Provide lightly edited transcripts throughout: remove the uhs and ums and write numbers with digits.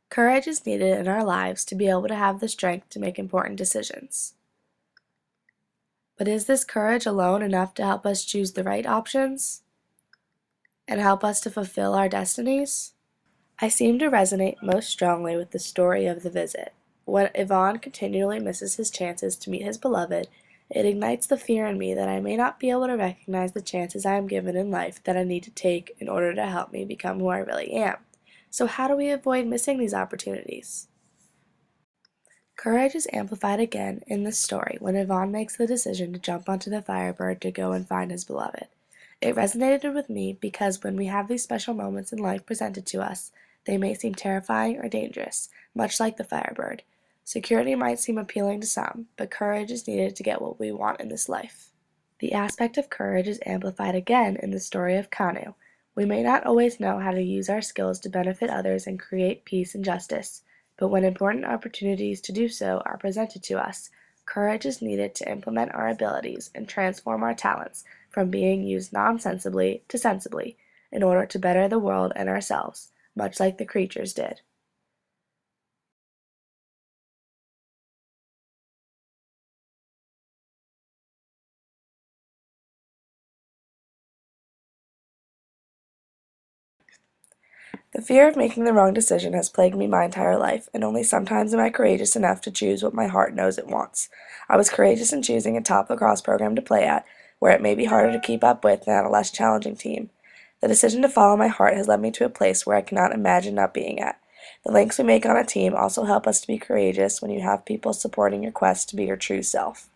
Courage is needed in our lives to be able to have the strength to make important decisions. But is this courage alone enough to help us choose the right options and help us to fulfill our destinies? I seem to resonate most strongly with the story of the visit. When Yvonne continually misses his chances to meet his beloved, it ignites the fear in me that I may not be able to recognize the chances I am given in life that I need to take in order to help me become who I really am. So how do we avoid missing these opportunities? Courage is amplified again in this story when Yvonne makes the decision to jump onto the Firebird to go and find his beloved. It resonated with me because when we have these special moments in life presented to us, they may seem terrifying or dangerous, much like the Firebird. Security might seem appealing to some, but courage is needed to get what we want in this life. The aspect of courage is amplified again in the story of Kanu. We may not always know how to use our skills to benefit others and create peace and justice, but when important opportunities to do so are presented to us, courage is needed to implement our abilities and transform our talents from being used nonsensibly to sensibly in order to better the world and ourselves, much like the creatures did. The fear of making the wrong decision has plagued me my entire life, and only sometimes am I courageous enough to choose what my heart knows it wants. I was courageous in choosing a top lacrosse program to play at, where it may be harder to keep up with than at a less challenging team. The decision to follow my heart has led me to a place where I cannot imagine not being at. The links we make on a team also help us to be courageous when you have people supporting your quest to be your true self.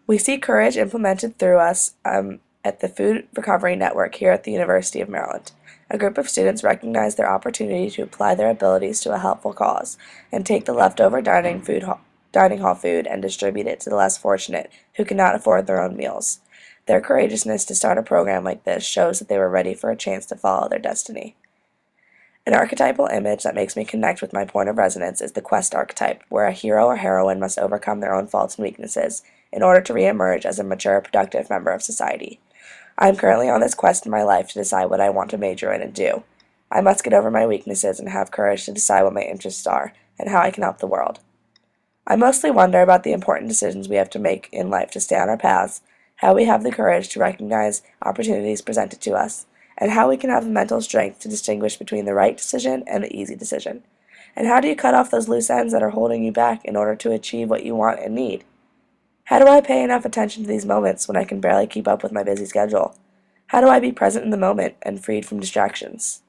We see courage implemented through us at the Food Recovery Network here at the University of Maryland. A group of students recognize their opportunity to apply their abilities to a helpful cause and take the leftover dining hall food and distribute it to the less fortunate who cannot afford their own meals. Their courageousness to start a program like this shows that they were ready for a chance to follow their destiny. An archetypal image that makes me connect with my point of resonance is the quest archetype, where a hero or heroine must overcome their own faults and weaknesses in order to reemerge as a mature, productive member of society. I am currently on this quest in my life to decide what I want to major in and do. I must get over my weaknesses and have courage to decide what my interests are and how I can help the world. I mostly wonder about the important decisions we have to make in life to stay on our paths, how we have the courage to recognize opportunities presented to us, and how we can have the mental strength to distinguish between the right decision and the easy decision. And how do you cut off those loose ends that are holding you back in order to achieve what you want and need? How do I pay enough attention to these moments when I can barely keep up with my busy schedule? How do I be present in the moment and freed from distractions?